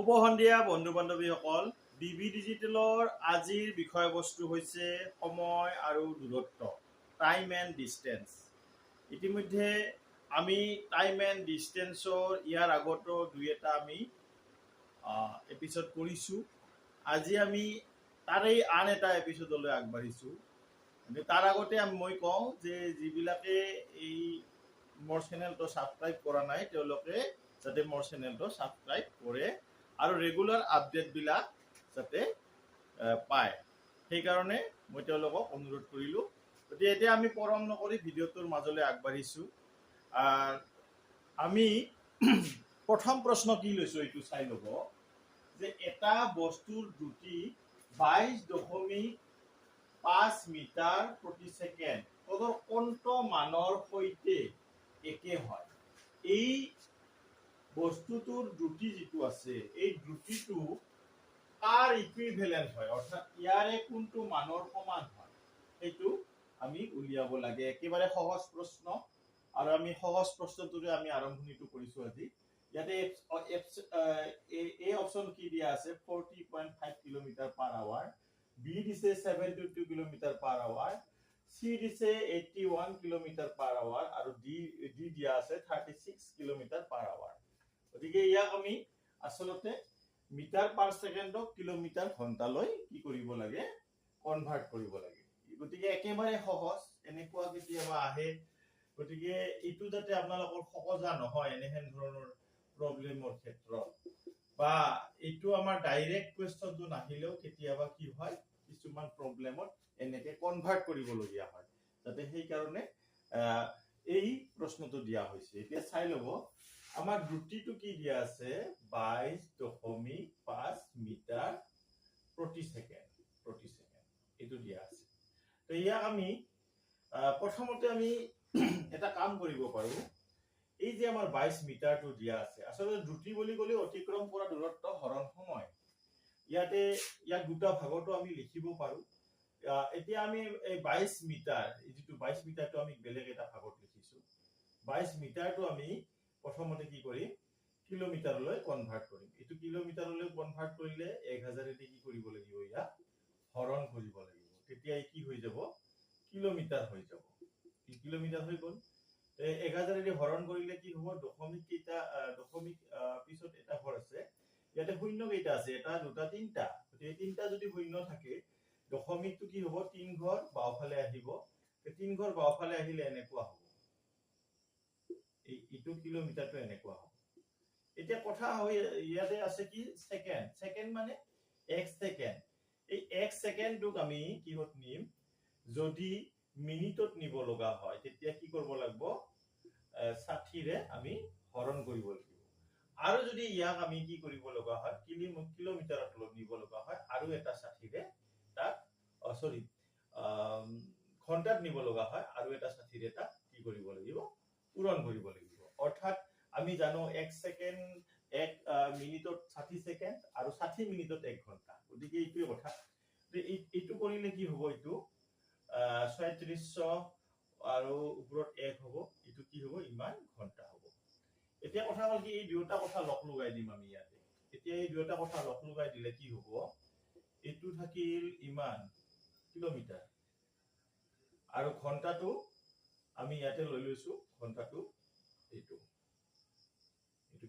শুভ সন্ধিয়া বন্ধু বান্ধৱীসকল। বিবি ডিজিটেলৰ আজিৰ বিষয়বস্তু হৈছে সময় আৰু দূৰত্ব, টাইম এণ্ড ডিষ্টেঞ্চ। ইতিমধ্যে আমি টাইম এণ্ড ডিষ্টেঞ্চৰ ইয়াৰ আগতো দুই এটা আমি এপিছড কৰিছোঁ। আজি আমি তাৰেই আন এটা এপিছডলৈ আগবাঢ়িছোঁ। তাৰ আগতে মই কওঁ যে যিবিলাকে এই মোৰ চেনেলটো ছাবস্ক্ৰাইব কৰা নাই তেওঁলোকে যাতে মোৰ চেনেলটো ছাবস্ক্ৰাইব কৰে আৰু ৰেগুলাৰ আপডেটবিলাক যাতে পায়, সেইকাৰণে মই তেওঁলোকক অনুৰোধ কৰিলোঁ। গতিকে এতিয়া আমি পলম নকৰি ভিডিঅ'টোৰ মাজলৈ আগবাঢ়িছোঁ। আমি প্ৰথম প্ৰশ্ন কি লৈছোঁ এইটো চাই ল'ব যে এটা বস্তুৰ দ্ৰুতি 22.5 মিটাৰ প্ৰতি ছেকেণ্ড কোনটো মানৰ সৈতে একে হয়। এই বস্তুটোৰ দ্ৰুতি যিটো আছে এই দ্ৰুতিটো কাৰ ইকুইভেলেণ্ট হয়, অৰ্থাৎ ইয়াৰে কোনটো মানৰ সমান হয় সেইটো আমি উলিয়াব লাগে। একেবাৰে সহজ প্ৰশ্ন আৰু আমি সহজ প্ৰশ্নটোৰে আমি আৰম্ভণিটো কৰিছোঁ আজি। ইয়াতে এই অপশ্যন কি দিয়া আছে 40.5 কিলোমিটাৰ পাৰ আৱাৰ, বি দিছে 72 কিলোমিটাৰ পাৰ আৱাৰ, চি দিছে 81 কিলোমিটাৰ পাৰ আৱাৰ আৰু ডি দিয়া আছে 36 কিলোমিটাৰ পাৰ আৱাৰ। গতিকে ইয়াক আমি আচলতে মিটাৰ পাৰ ছেকেণ্ডক কিলোমিটাৰ ঘণ্টালৈ কি কৰিব লাগে, কনভাৰ্ট কৰিব লাগে। গতিকে একেবাৰে সহজ, এনেকুৱা কেতিয়াবা আহে। গতিকে এইটো যাতে আপোনালোকৰ সহজা নহয় এনেহেন ধৰণৰ প্ৰব্লেমৰ ক্ষেত্ৰত, বা এইটো আমাৰ ডাইৰেক্ট কুৱেশ্যনটো নাহিলেও কেতিয়াবা কি হয় কিছুমান প্ৰব্লেমত এনেকে কনভাৰ্ট কৰিবলগীয়া হয়, যাতে সেইকাৰণে এই প্ৰশ্নটো দিয়া হৈছে। এতিয়া চাই ল'ব আমাৰ দ্ৰুতিটো কি দিয়া আছে 22.5 মিটাৰ প্ৰতি ছেকেণ্ড এইটো দিয়া আছে। তো ইয়াক আমি প্ৰথমতে আমি এটা কাম কৰিব পাৰো। এই যে আমাৰ 22 মিটাৰটো দিয়া আছে, আচলতে দ্ৰুতি বুলি ক'লে অতিক্ৰম কৰা দূৰত্ব হৰণ সময়। ইয়াক দুটা ভাগতো আমি লিখিব পাৰো। এতিয়া আমি এই 22 মিটাৰ, যিটো 22 মিটাৰটো আমি বেলেগ এটা ভাগত লিখিছো। 22 মিটাৰটো আমি প্ৰথমতে কি কৰিম, কিলোমিটাৰলৈ কনভাৰ্ট কৰিম। এইটো কিলোমিটাৰলৈ কনভাৰ্ট কৰিলে 1000 কি কৰিব লাগিব, ইয়াক হৰণ কৰিব লাগিব। তেতিয়া কি হৈ যাব, কিলোমিটাৰ হৈ যাব। কিলোমিটাৰ হৈ গ'ল। 1000 হৰণ কৰিলে কি হ'ব, দশমিক পিছত এটা ঘৰ আছে, ইয়াতে শূন্য কেইটা আছে, এটা দুটা তিনিটা। গতিকে তিনিটা যদি শূন্য থাকে দশমিকটো কি হ'ব, 3 ঘৰ বাওঁফালে আহিব। 3 ঘৰ বাওঁফালে আহিলে এনেকুৱা হ'ব, এইটো কিলোমিটাৰটো এনেকুৱা হ'ব। এতিয়া কথা হয় ইয়াতে আছে কি ছেকেণ্ড মানে 1 ছেকেণ্ড। এই 1 ছেকেণ্ডটোক আমি কিহত নিম, যদি মিনিটত নিব লগা হয় তেতিয়া কি কৰিব লাগিব, 60ৰে আমি হৰণ কৰিব লাগিব। আৰু যদি ইয়াক আমি কি কৰিব লগা হয়, কিলোমিটাৰত নিব লগা হয় আৰু এটা 60ৰে তাক ঘণ্টাত নিব লগা হয় আৰু এটা 60ৰে তাক কি কৰিব লাগিব, পূৰণ কৰিব লাগিব। অৰ্থাৎ আমি জানো 1 ছেকেণ্ড 1 মিনিটত 60 ছেকেণ্ড আৰু 60 মিনিটত 1 ঘণ্টা। গতিকে এইটোৱে কথা। এইটো কৰিলে কি হ'ব, এইটো 3600 আৰু ওপৰত 1 হ'ব, এইটো কি হ'ব, ইমান ঘণ্টা হ'ব। এতিয়া কথা হ'ল কি, এই দুয়োটা কথা লগ লগাই দিম আমি ইয়াতে। এতিয়া এই দুয়োটা কথা লগ লগাই দিলে কি হ'ব, এইটো থাকিল ইমান কিলোমিটাৰ আৰু ঘণ্টাটো আমি ইয়াতে লৈ লৈছো, ঘণ্টাটো এইটো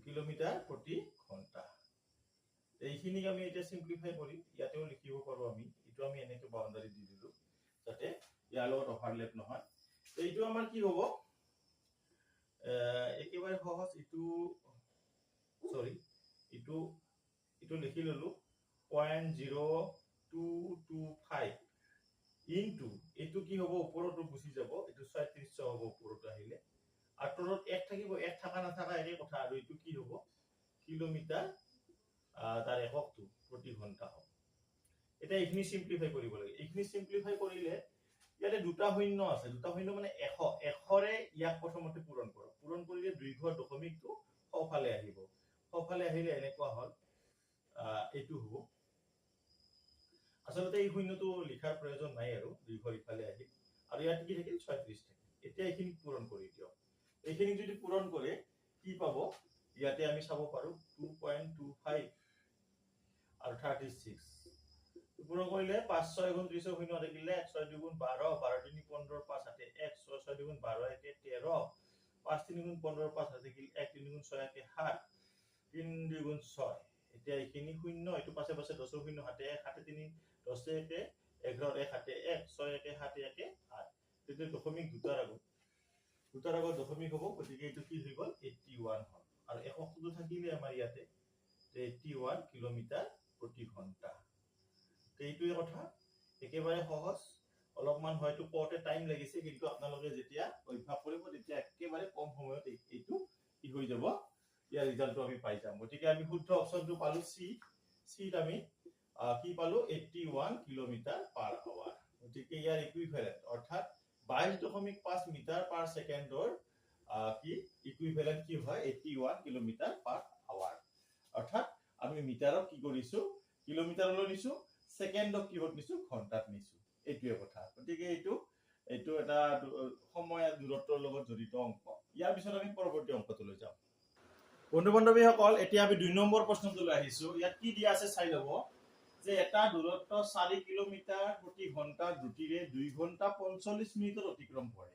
কিলোমিটাৰ প্ৰতি ঘণ্টা। এইখিনিক আমি এতিয়া সিম্পলিফাই কৰিম, ইয়াতেও লিখিব পাৰো আমি। এইটো আমি এনেকে বাউন্ডাৰী দি দিলো যাতে ইয়াৰ লগত অভাৰলেপ নহয়। এইটো আমাৰ কি হ'ব, একেবাৰে সহজ। এইটো লিখি ললো 0.0225 ইনটু এইটো কি হ'ব, ওপৰতো গুচি যাব, এইটো 3600 হ'ব ওপৰতো আহিলে, আৰু তলত 1 থাকিব, 1 থাকা নাথাকা একে কথা। আৰু এইটো কি হ'ব, কিলোমিটাৰ তাৰ এককটো প্ৰতি ঘণ্টা হ'ব। এতিয়া এইখিনি সিম্পলিফাই কৰিব লাগে। এইখিনি সিম্পলিফাই কৰিলে ইয়াতে দুটা শূন্য আছে, দুটা শূন্য মানে 100ৰে ইয়াক প্ৰথমতে পূৰণ কৰক। পূৰণ কৰিলে 2 ঘৰ দশমিকটো সোঁফালে আহিব, সোঁফালে আহিলে এনেকুৱা হ'ল, এইটো হ'ব। আচলতে এই শূন্যটো লিখাৰ প্ৰয়োজন নাই আৰু 2 ঘৰ ইফালে আহিল আৰু ইয়াত কি থাকিল, 36 থাকিল। এতিয়া এইখিনি পূৰণ কৰি দিয়ক। এইখিনি যদি পূৰণ কৰে কি পাব, ইয়াতে আমি চাব পাৰো 2.25 পূৰণ কৰিলে 5 6 গুণ 30 শূন্য থাকিলে 1 6 2 গুণ 12 12 3 15 5 হাতে 1 6 6 2 গুণ 12 একে 13 5 3 গুণ 15 5 হাতে থাকিল 1 3 গুণ 6 একে 7 3 2 গুণ 6 এতিয়া এইখিনি শূন্য এটো পাছে পাছে 10 শূন্য হাতে 1 হাতে 3 10 একে 11 1 হাতে 1 6 একে 7 একে 8 তেতিয়া দশমিক দুটাৰ আগত দশমিক হ'ব গতিকে এইটো কি হৈ গ'ল 81 হ'ল আৰু এককটো থাকিলে আমাৰ ইয়াতে 81 কিলোমিটাৰ প্ৰতি ঘণ্টা এইটোৱে কথা একেবাৰে সহজ অলপমান হয়তো কোতে টাইম লাগিছে কিন্তু আপোনালোকে যেতিয়া অভ্যাস কৰিব তেতিয়া একেবাৰে কম সময়ত এইটো কি হৈ যাব ইয়াৰ ৰিজাল্টটো আমি পাই যাম গতিকে আমি শুদ্ধ অপচনটো পালো সিত আমি কি পালো 81 কিলোমিটাৰ পাৰ আৱাৰ গতিকে ইয়াৰ ইকুইভ্যালেন্ট অৰ্থাৎ 22.5 মিটাৰ পাৰ সেকেন্ডৰ কি ইকুইভ্যালেন্ট কি হয় 81 কিলোমিটাৰ পাৰ আৱাৰ অৰ্থাৎ আমি মিটাৰত কি কৰিছো কিলোমিটাৰলৈ নিছো সেকেন্ডক কিহত নিছো ঘন্টাত নিছো এইটোৱে কথা গতিকে এইটো এটা সময় দূৰত্বৰ লগত জড়িত অংক ইয়াৰ পিছত আমি পৰৱৰ্তী অংকটো লৈ যাম বন্ধু বান্ধৱীসকল এতিয়া আমি 2 নম্বৰ প্ৰশ্নটো লৈ আহিছো ইয়াত কি দিয়া আছে চাই লব যে এটা দূৰত্ব 4 কিলোমিটাৰ প্ৰতি ঘন্টা দ্ৰুতিৰে 2 ঘন্টা 45 মিনিটত অতিক্ৰম কৰে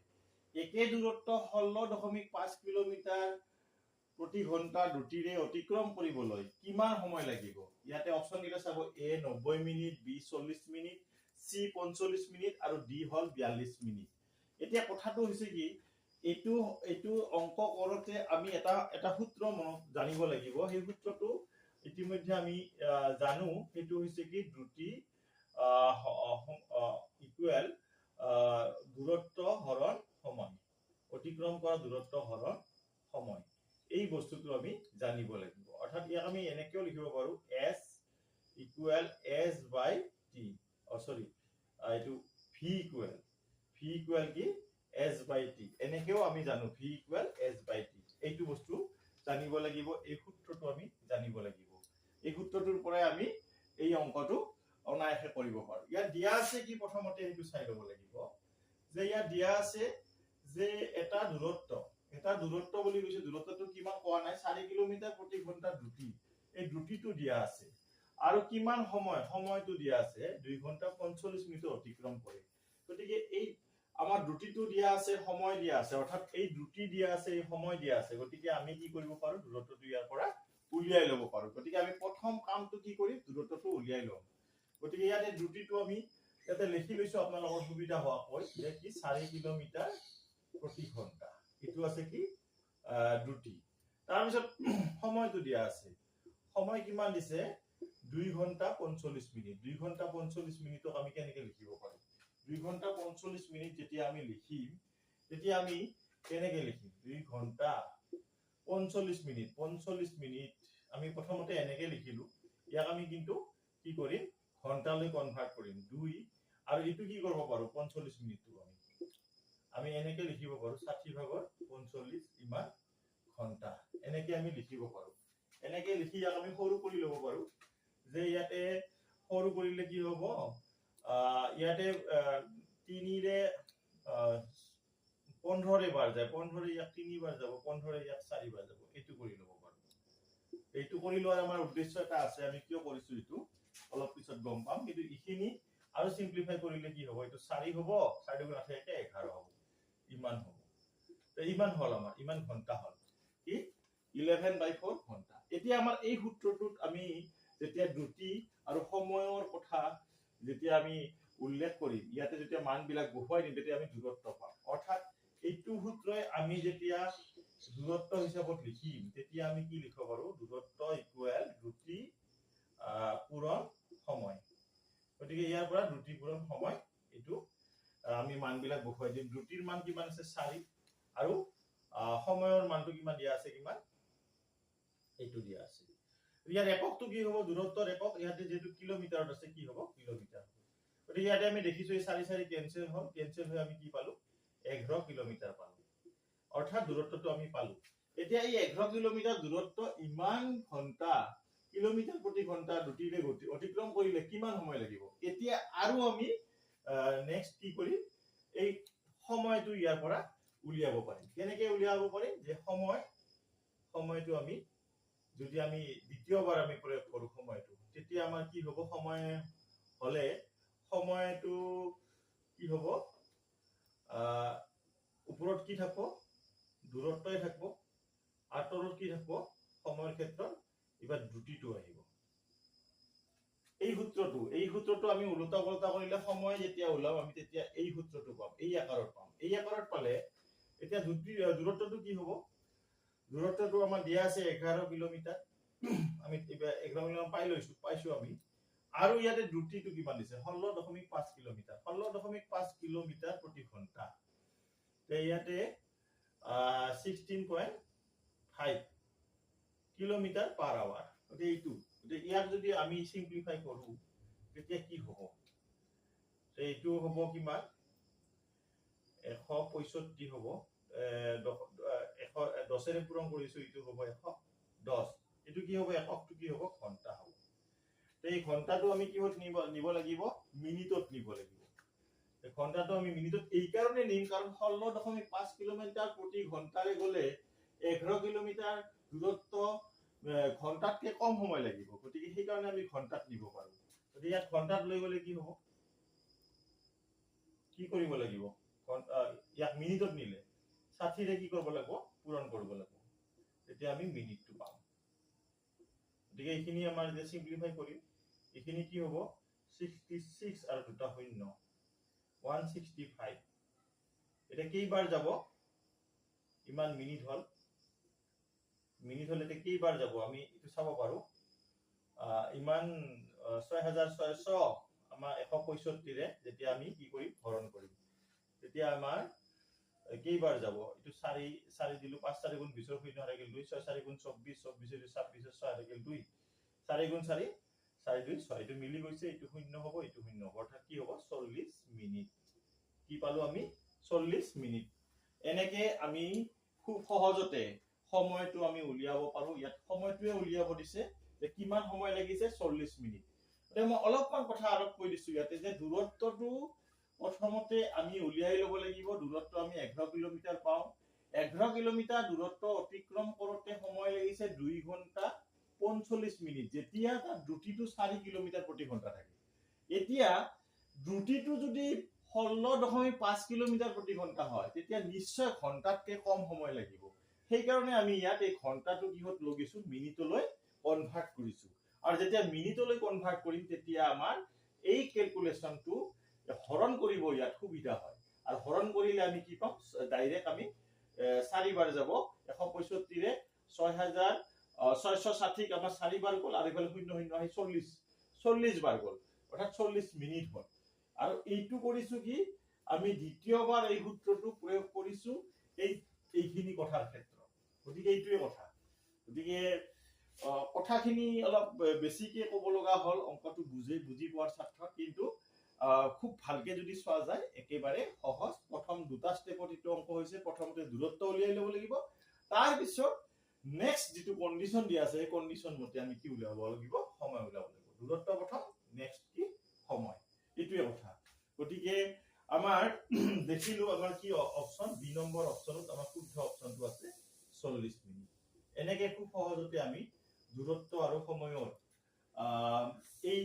একে দূৰত্ব 16.5 কিলোমিটাৰ প্ৰতি ঘন্টা দ্ৰুতিৰে অতিক্ৰম কৰিবলৈ কিমান সময় লাগিব ইয়াতে অপচন কেইটা চাব এ 90 মিনিট বি 40 মিনিট সি 45 মিনিট আৰু ডি হল 42 মিনিট এতিয়া কথাটো হৈছে কি এইটো অংক কৰোতে আমি এটা সূত্ৰ মনত জানিব লাগিব সেই সূত্ৰটো ইতিমধ্যে আমি জানো সেইটো হৈছে কি দ্ৰুতি ইকুৱেল দূৰত্ব হৰণ সময় অতিক্ৰম কৰা দূৰত্ব হৰণ সময় এই বস্তুটো আমি জানিব লাগিব অৰ্থাৎ ইয়াক আমি এনেকেও লিখিব পাৰো s ইকুৱেল s বাই t সৰি এইটো v ইকুৱেল কি s বাই t এনেকেও আমি জানো v ইকুৱেল s বাই t এইটো বস্তু জানিব লাগিব এই সূত্ৰটো আমি জানিব লাগিব এই সূত্ৰটোৰ পৰাই আমি এই অংকটো অনায়াসে কৰিব পাৰো ইয়াত দিয়া আছে কি প্ৰথমতে এইটো চাই ল'ব লাগিব যে ইয়াত দিয়া আছে যে এটা দূৰত্ব বুলি কৈছে দূৰত্বটো কিমান কোৱা নাই 4 কিলোমিটাৰ প্ৰতি ঘন্টা দ্ৰুতি এই দ্ৰুতিটো দিয়া আছে আৰু কিমান সময়টো দিয়া আছে 2 ঘন্টা 45 মিনিট অতিক্ৰম কৰে গতিকে এই আমাৰ দ্ৰুতিটো দিয়া আছে সময় দিয়া আছে অৰ্থাৎ এই দ্ৰুতি দিয়া আছে এই সময় দিয়া আছে গতিকে আমি কি কৰিব পাৰো দূৰত্বটো ইয়াৰ পৰা উলিয়াই ল'ব পাৰো গতিকে আমি প্ৰথম কামটো কি কৰিম দূৰত্বটো উলিয়াই লম গতিকে ইয়াতে দ্ৰুতিটো আমি ইয়াতে লিখি লৈছো আপোনালোকৰ সুবিধা হোৱাকৈ যে কি 4 কিলোমিটাৰ প্ৰতি ঘন্টা এটো আছে কি দ্ৰুতি তাৰ পিছত সময়টো দিয়া আছে সময় কিমান দিছে 2 ঘন্টা 45 মিনিট 2 ঘন্টা 45 মিনিটক আমি কেনেকৈ লিখিব পাৰো 2 ঘন্টা 45 মিনিট যেতিয়া আমি লিখিম তেতিয়া আমি কেনেকৈ লিখিম 2 ঘন্টা 45 মিনিট আমি প্ৰথমতে এনেকৈ লিখিলো ইয়াক আমি কিন্তু কি কৰিম ঘন্টালৈ কনভাৰ্ট কৰিম 2 আৰু ইটো কি কৰিব পাৰো 45 মিনিটটো আমি এনেকৈ লিখিব পাৰো 60 ভাগৰ 45 ইমান ঘন্টা এনেকৈ আমি লিখিব পাৰো এনেকৈ লিখি ইয়াক আমি সৰু কৰি ল'ব পাৰো যে ইয়াতে সৰু কৰিলে কি হ'ব ইয়াতে 3 ৰে 15 বাৰ যায় 15 ইয়াক 3 বাৰ যাব 15 ইয়াক 4 বাৰ যাব এইটো কৰি ল'ব পাৰো এইটো কৰি লোৱাৰ আমাৰ উদ্দেশ্য এটা আছে আমি কিয় কৰিছো এইটো অলপ পিছত গম পাম কিন্তু ইখিনি আৰু সিম্পলিফাই কৰিলে কি হ'ব এইটো 4 হ'ব 4 গুণ 8 একে 11 হ'ব ইমান হ'ব ইমান হল আমাৰ ইমান ঘন্টা হল কি 11/4 ঘন্টা এতিয়া আমাৰ এই সূত্ৰটোত আমি যেতিয়া দ্ৰুতি আৰু সময়ৰ কথা যেতিয়া আমি উল্লেখ কৰিম ইয়াতে যেতিয়া মানবিলাক বহুৱাই দিম তেতিয়া আমি দূৰত্ব পাম অৰ্থাৎ এইটো সূত্ৰই আমি যেতিয়া দূৰত্ব হিচাপত লিখিম তেতিয়া আমি কি লিখিব পাৰো দূৰত্ব ইকুৱেল দ্ৰুতি পূৰণ সময় গতিকে ইয়াৰ পৰা দ্ৰুতি পূৰণ সময় এইটো আমি মানবিলাক বহুৱাই দিম দ্ৰুতিৰ মান কিমান আছে 4 আৰু সময়ৰ মানটো কিমান দিয়া আছে কিমান এইটো দিয়া আছে ইয়াৰ এককটো কি হ'ব দূৰত্বৰ একক ইয়াতে যেটো কিলোমিটাৰত আছে কি হ'ব কিলোমিটাৰ গতিকে ইয়াতে আমি দেখিছো এই 4 কেনসেল হৈ আমি কি পালো 11 কিলোমিটাৰ পালো অৰ্থাৎ দূৰত্বটো আমি পালো এতিয়া এই 11 কিলোমিটাৰ দূৰত্ব ইমান ঘন্টা কিলোমিটাৰ প্ৰতি ঘন্টা দ্ৰুতিৰে অতিক্ৰম কৰিলে কিমান সময় লাগিব এতিয়া আৰু আমি নেক্সট কি কৰিম এই সময়টো ইয়াৰ পৰা উলিয়াব পাৰিম কেনেকৈ উলিয়াব পাৰিম যে সময়টো আমি যদি আমি দ্বিতীয়বাৰ আমি প্ৰয়োগ কৰো সময়টো তেতিয়া আমাৰ কি হ'ব সময় হলে সময়টো কি হ'ব ওপৰত কি থাকিব দূৰত্বই থাকিব আৰু তলত কি থাকিব সময়ৰ ক্ষেত্ৰত এবাৰ দ্ৰুতিটো আহিব এই সূত্ৰটো আমি উলটা পাল্টা কৰিলে সময় যেতিয়া ওলাম আমি তেতিয়া এই সূত্ৰটো পাম এই আকাৰত পালে এতিয়া দূৰত্বটো কি হ'ব দূৰত্বটো আমাৰ দিয়া আছে 11 কিলোমিটাৰ আমি 11 কিলোমিটাৰ পাইছো আমি আৰু ইয়াতে দ্ৰুতিটো কিমান দিছে 16.5 কিলোমিটাৰ 16.5 কিলোমিটাৰ প্ৰতি ঘণ্টা ইয়াতে 16.5 কিলোমিটাৰ পাৰ আৱাৰ এইটো ইয়াক যদি আমি সিম্পলিফাই কৰো তেতিয়া কি হ'ব এইটো হ'ব কিমান 165 হ'ব 10 ৰে পূৰণ কৰিছো এইটো হ'ব 110 এইটো কি হ'ব এককটো কি হ'ব ঘণ্টা হ'ব এই ঘণ্টাটো আমি কিহত নিব লাগিব মিনিটত নিব লাগিব এই ঘণ্টাটো আমি মিনিটত এই কাৰণে নিম কাৰণ 16.5 কিলোমিটাৰ প্ৰতি ঘণ্টাৰে গলে 11 কিলোমিটাৰ দূৰত্ব ঘণ্টাতকৈ কম সময় লাগিব গতিকে সেই কাৰণে আমি ঘণ্টাত নিব পাৰো গতিকে ইয়াত ঘণ্টাত লৈ গলে কি হ'ব কি কৰিব লাগিব ইয়াক মিনিটত নিলে 60 ৰে কি কৰিব লাগিব পূৰণ কৰিব লাগিব তেতিয়া আমি মিনিটটো পাম গতিকে এইখিনি আমাৰ যে সিম্পলিফাই কৰিম এইখিনি কি হ'ব 66 আৰু দুটা শূন্য 165 এটা কেইবাৰ যাব ইমান মিনিট হল এটা কেইবাৰ যাব আমি এটো চাব পাৰো ইমান 6600 আমাৰ 165 ৰে যেতিয়া আমি কি কৰিম হৰণ কৰিম তেতিয়া আমাৰ কেইবাৰ যাব এটো 4 দিলো 5 4 গুণ 20 শূন্য হাৰি গেল 2 6 4 গুণ 24 24 26 6 হাৰি গেল 2 4 গুণ 4 4 2 6 এটো মিলি গৈছে এটো শূন্য হ'ব এটো শূন্য হ'ব অৰ্থাৎ কি হ'ব 40 মিনিট কি পালো আমি 40 মিনিট এনেকে আমি খুব সহজতে সময়টো আমি উলিয়াব পাৰো ইয়াত সময়টোৱে উলিয়াব দিছে যে কিমান সময় লাগিছে 40 মিনিট মই অলপমান কথা আৰোপ কৰি দিছো ইয়াতে যে দূৰত্বটো প্ৰথমতে আমি উলিয়াই লব লাগিব দূৰত্ব আমি 11 কিলোমিটাৰ পাও 11 কিলোমিটাৰ দূৰত্ব অতিক্ৰম কৰোতে সময় লাগিছে 2 ঘণ্টা 45 মিনিট যেতিয়া তাৰ দ্ৰুতিটো 4 কিলোমিটাৰ প্ৰতি ঘণ্টা থাকে এতিয়া দ্ৰুতিটো যদি 16.5 কিলোমিটাৰ প্ৰতি ঘণ্টা হয় তেতিয়া নিশ্চয় ঘণ্টাতকৈ কম সময় লাগিব সেই কাৰণে আমি ইয়াত এই ঘণ্টাটো কিহত লগিছো মিনিটলৈ কনভাৰ্ট কৰিছো আৰু যেতিয়া মিনিটলৈ কনভাৰ্ট কৰিম তেতিয়া আমাৰ এই ক্যালকুলেশনটো হৰণ কৰিব ইয়াত সুবিধা হয় আৰু হৰণ কৰিলে আমি কি পাম ডাইৰেক্ট আমি 4 বাৰ যাব 165 ৰে 6660 আমাৰ 4 বাৰ গল আৰু এফালে 00 আহি 40 বাৰ গল অৰ্থাৎ 40 মিনিট হ'ল আৰু এইটো কৰিছো কি আমি দ্বিতীয়বাৰ এই সূত্ৰটো প্ৰয়োগ কৰিছো এইখিনি কথাৰ ক্ষেত্ৰত গতিকে এইটোৱে কথা গতিকে কথাখিনি অলপ বেছিকে ক'ব লগা হ'ল অংকটো বুজি পোৱাৰ স্বাৰ্থত কিন্তু খুব ভালকে যদি চোৱা যায় একেবাৰে সহজ প্ৰথম দুটা স্টেপত এইটো অংক হৈছে প্ৰথমতে দূৰত্ব উলিয়াই ল'ব লাগিব তাৰ পিছত নেক্সট যেটো কন্ডিশন দিয়া আছে এই কন্ডিশন মতে আমি কি উলিয়াব লাগিব সময় উলিয়াব লাগিব দূৰত্ব প্ৰথম নেক্সট কি সময় এইটোৱে কথা গতিকে আমাৰ দেখিলো আমাৰ কি অপচন বি নম্বৰ অপচনত আমাৰ শুদ্ধ অপচনটো আছে 40 মিনিট এনেকে খুব সহজতে আমি দূৰত্ব আৰু সময়ৰ এই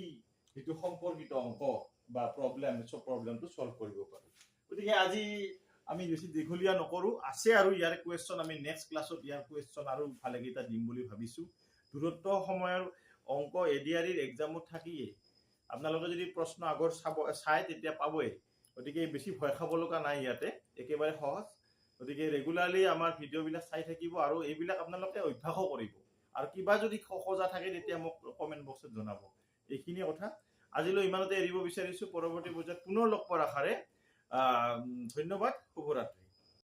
যেটো সম্পৰ্কিত অংক বা প্ৰবলেমটো সলভ কৰিব পাৰো গতিকে আজি আমি বেছি দীঘলীয়া নকৰো আছে আৰু ইয়াৰ কোৱেশ্চন আমি নেক্সট ক্লাছত ইয়াৰ কোৱেশ্চন আৰু ভালেকেইটা দিম বুলি ভাবিছো দূৰত্ব সময়ৰ অংক এডিআৰিৰ এক্সামত থাকিয়ে আপোনালোকে যদি প্ৰশ্ন আগৰ চাই তেতিয়া পাবই গতিকে বেছি ভয় খাব লগা নাই ইয়াতে একেবাৰে সহজ গতিকে ৰেগুলাৰলি আমাৰ ভিডিঅ'বিলাক চাই থাকিব আৰু এইবিলাক আপোনালোকে অভ্যাসও কৰিব আৰু কিবা যদি খোজা থাকে তেতিয়া মোক কমেন্ট বক্সত জনাব এইখিনি কথা আজিলৈ ইমানতে এৰিব বিচাৰিছো পৰৱৰ্তী পৰ্যায়ত পুনৰ লগ পোৱাৰ আশাৰে ধন্যবাদ শুভৰাত্ৰি